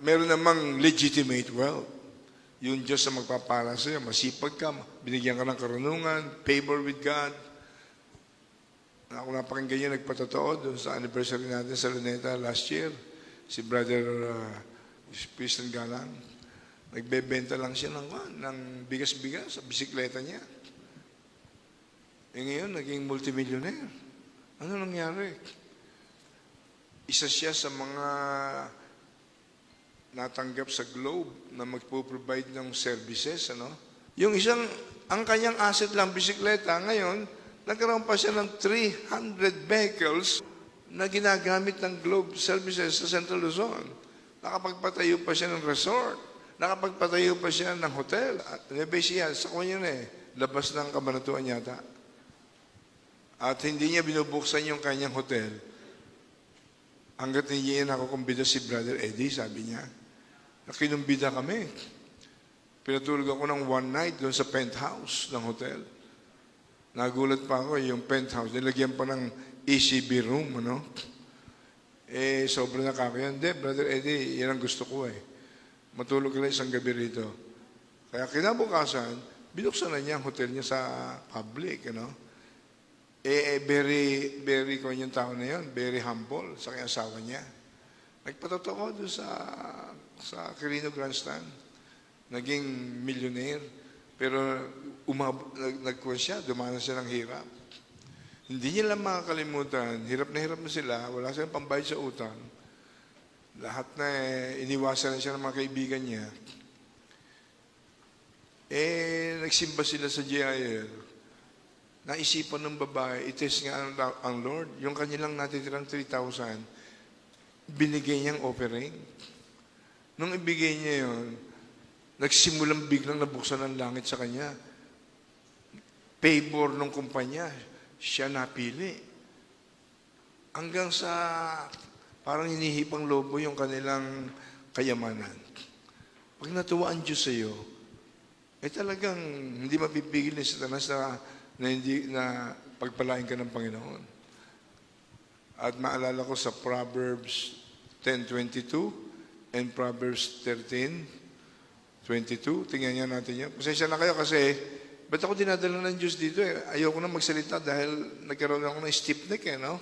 Meron namang legitimate wealth. Yung Diyos na magpapala sa'yo, masipag ka, binigyan ka ng karunungan, favor with God. Ako napakinggan yun, nagpatotoo doon sa anniversary natin sa Luneta last year. Si Brother Christian Galang. Nagbebenta lang siya ng bigas-bigas sa bisikleta niya. Ngayon, naging multimillionaire. Ano nangyari? Isa siya sa mga natanggap sa Globe na magpo-provide ng services, ano? Yung ang kanyang asset lang, bisikleta, ngayon, nagkaroon pa siya ng 300 vehicles na ginagamit ng Globe Services sa Central Luzon. Nakapagpatayo pa siya ng resort. Nakapagpatayo pa siya ng hotel. Nebesia, sa kanya labas ng Kabanatuan yata. At hindi niya binubuksan yung kanyang hotel. Hanggat hindi niya nakukumbida si Brother Eddie, sabi niya. Nakinumbida kami. Pinatulog ako ng one night doon sa penthouse ng hotel. Nagulat pa ako, yung penthouse, nilagyan pa ng ECB room, ano? Sobrang nakakayan. Hindi, Brother Eddie, yan ang gusto ko Matulog ka lang isang gabi rito. Kaya kinabukasan, binuksan na niya ang hotel niya sa public, ano? Very, very kung yung tao na yun, very humble sa kanyang asawa niya. Nagpatotoo doon sa Quirino Grandstand. Naging millionaire. Pero nagkuhan siya, dumanas siya ng hirap. Hindi niya lang makakalimutan, hirap na sila, wala silang pambayad sa utang. Lahat na iniwasan na siya ng mga kaibigan niya. Nagsimba sila sa GIL. Naisipan ng babae, ites nga ang Lord, yung kanilang natitirang 3,000, binigay niyang offering. Nung ibigay niya yun, nagsimulang biglang nabuksan ang langit sa kanya. Favor ng kumpanya, siya napili. Hanggang sa parang hinihipang lobo yung kanilang kayamanan. Pag natuwa ang Diyos sa iyo, talagang hindi mapipigil ni Satanas na pagpalain ka ng Panginoon. At maalala ko sa Proverbs 10:22 and Proverbs 13:22. Tingnan niya natin yan. Pasensya na kayo kasi ba't ako dinadala ng Diyos dito Ayoko na magsalita dahil nagkaroon ako ng stiff neck no?